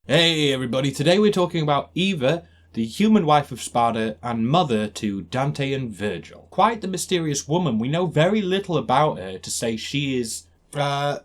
Hey everybody, today we're talking about Eva, the human wife of Sparta and mother to Dante and Vergil. Quite the mysterious woman. We know very little about her to say she is, a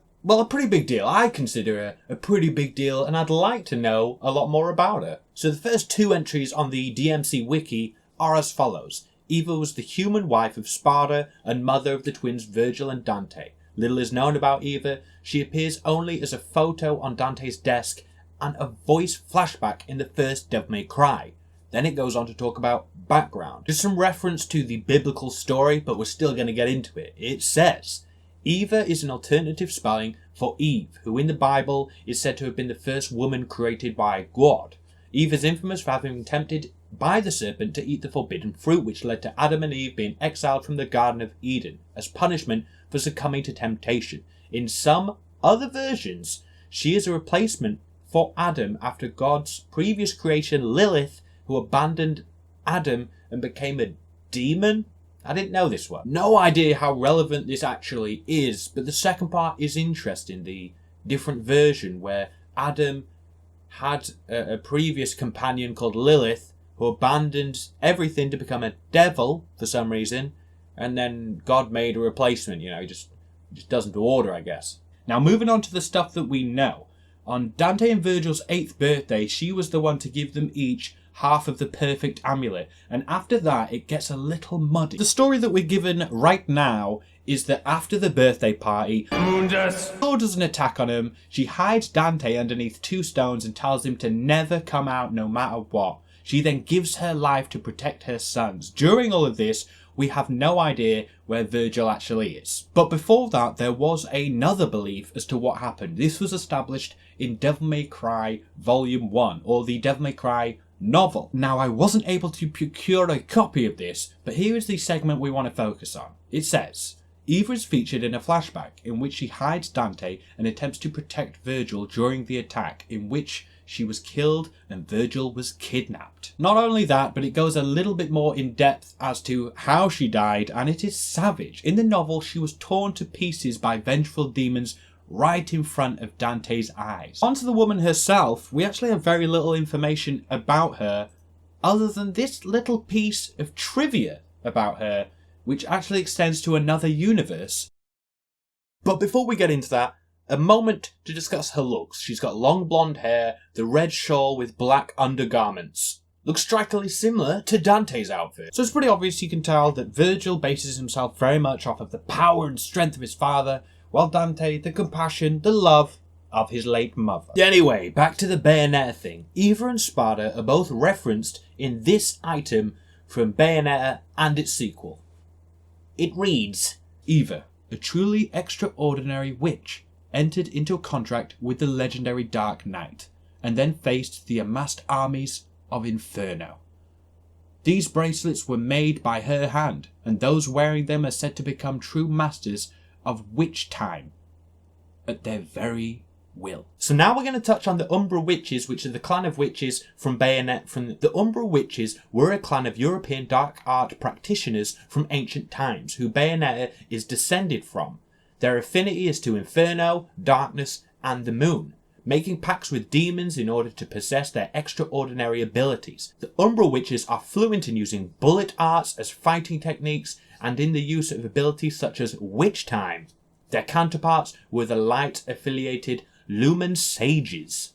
pretty big deal. I consider her a pretty big deal and I'd like to know a lot more about her. So the first two entries on the DMC wiki are as follows. Eva was the human wife of Sparta and mother of the twins Vergil and Dante. Little is known about Eva. She appears only as a photo on Dante's desk and a voice flashback in the first Devil May Cry. Then it goes on to talk about background. Just some reference to the biblical story, but we're still going to get into it. It says, Eva is an alternative spelling for Eve, who in the Bible is said to have been the first woman created by God. Eve is infamous for having been tempted by the serpent to eat the forbidden fruit, which led to Adam and Eve being exiled from the Garden of Eden as punishment for succumbing to temptation. In some other versions, she is a replacement for Adam after God's previous creation, Lilith, who abandoned Adam and became a demon. I didn't know this one. No idea how relevant this actually is, but the second part is interesting. The different version where Adam had a previous companion called Lilith who abandoned everything to become a devil for some reason, and then God made a replacement. He just doesn't do order, I guess. Now moving on to the stuff that we know. On Dante and Vergil's 8th birthday, she was the one to give them each half of the perfect amulet, and after that it gets a little muddy. The story that we're given right now is that after the birthday party, Moon does an attack on him. She hides Dante underneath 2 stones and tells him to never come out no matter what. She then gives her life to protect her sons. During all of this, we have no idea where Vergil actually is. But before that, there was another belief as to what happened. This was established in Devil May Cry Volume 1, or the Devil May Cry novel. Now, I wasn't able to procure a copy of this, but here is the segment we want to focus on. It says, Eva is featured in a flashback in which she hides Dante and attempts to protect Vergil during the attack, in which she was killed and Vergil was kidnapped. Not only that, but it goes a little bit more in depth as to how she died, and it is savage. In the novel, she was torn to pieces by vengeful demons right in front of Dante's eyes. Onto the woman herself, we actually have very little information about her other than this little piece of trivia about her, which actually extends to another universe. But before we get into that, a moment to discuss her looks. She's got long blonde hair, the red shawl with black undergarments. Looks strikingly similar to Dante's outfit. So it's pretty obvious you can tell that Vergil bases himself very much off of the power and strength of his father, while Dante, the compassion, the love of his late mother. Anyway, back to the Bayonetta thing. Eva and Sparta are both referenced in this item from Bayonetta and its sequel. It reads, Eva, a truly extraordinary witch, entered into a contract with the legendary Dark Knight, and then faced the amassed armies of Inferno. These bracelets were made by her hand, and those wearing them are said to become true masters of witch time at their very will. So now we're going to touch on the Umbra Witches, which are the clan of witches from Bayonetta. The Umbra Witches were a clan of European dark art practitioners from ancient times, who Bayonetta is descended from. Their affinity is to Inferno, darkness, and the moon, making pacts with demons in order to possess their extraordinary abilities. The Umbra Witches are fluent in using bullet arts as fighting techniques and in the use of abilities such as Witch Time. Their counterparts were the light-affiliated Lumen Sages.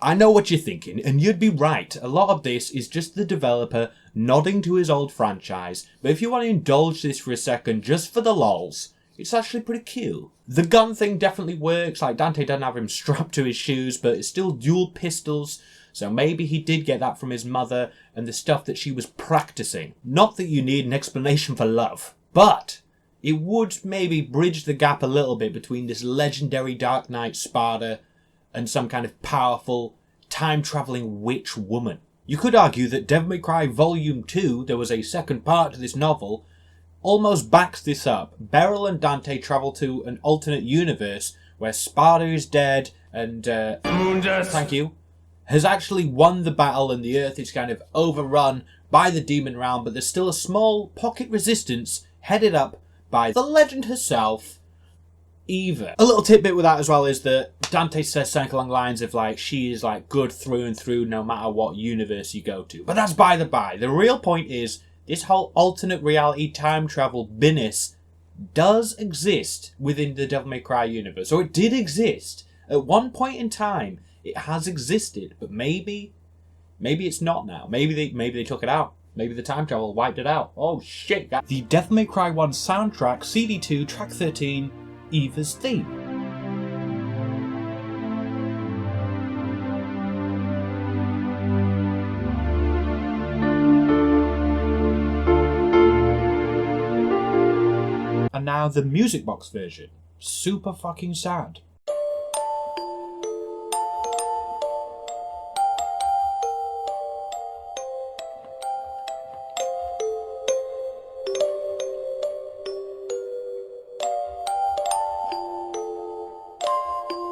I know what you're thinking, and you'd be right. A lot of this is just the developer nodding to his old franchise, but if you want to indulge this for a second, just for the lols, it's actually pretty cute. The gun thing definitely works, like Dante doesn't have him strapped to his shoes, but it's still dual pistols, so maybe he did get that from his mother and the stuff that she was practicing. Not that you need an explanation for love, but it would maybe bridge the gap a little bit between this legendary Dark Knight Sparta and some kind of powerful, time-travelling witch woman. You could argue that Devil May Cry Volume 2, there was a second part to this novel, almost backs this up. Beryl and Dante travel to an alternate universe where Sparta is dead and thank you, has actually won the battle and the Earth is kind of overrun by the demon realm, but there's still a small pocket resistance headed up by the legend herself, Eva. A little tidbit with that as well is that Dante says something along the lines of like, she is like good through and through no matter what universe you go to. But that's by the by. The real point is this whole alternate reality time travel business does exist within the Devil May Cry universe. So it did exist. At one point in time, it has existed, but maybe it's not now. Maybe they took it out. Maybe the time travel wiped it out. Oh shit. The Devil May Cry 1 soundtrack, CD2, track 13, Eva's theme. And now the music box version. Super fucking sad.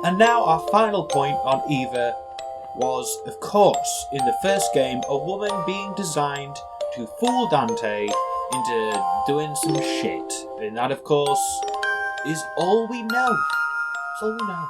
And now our final point on Eva was, of course, in the first game, a woman being designed to fool Dante into doing some shit. And that, of course, is all we know. That's all we know.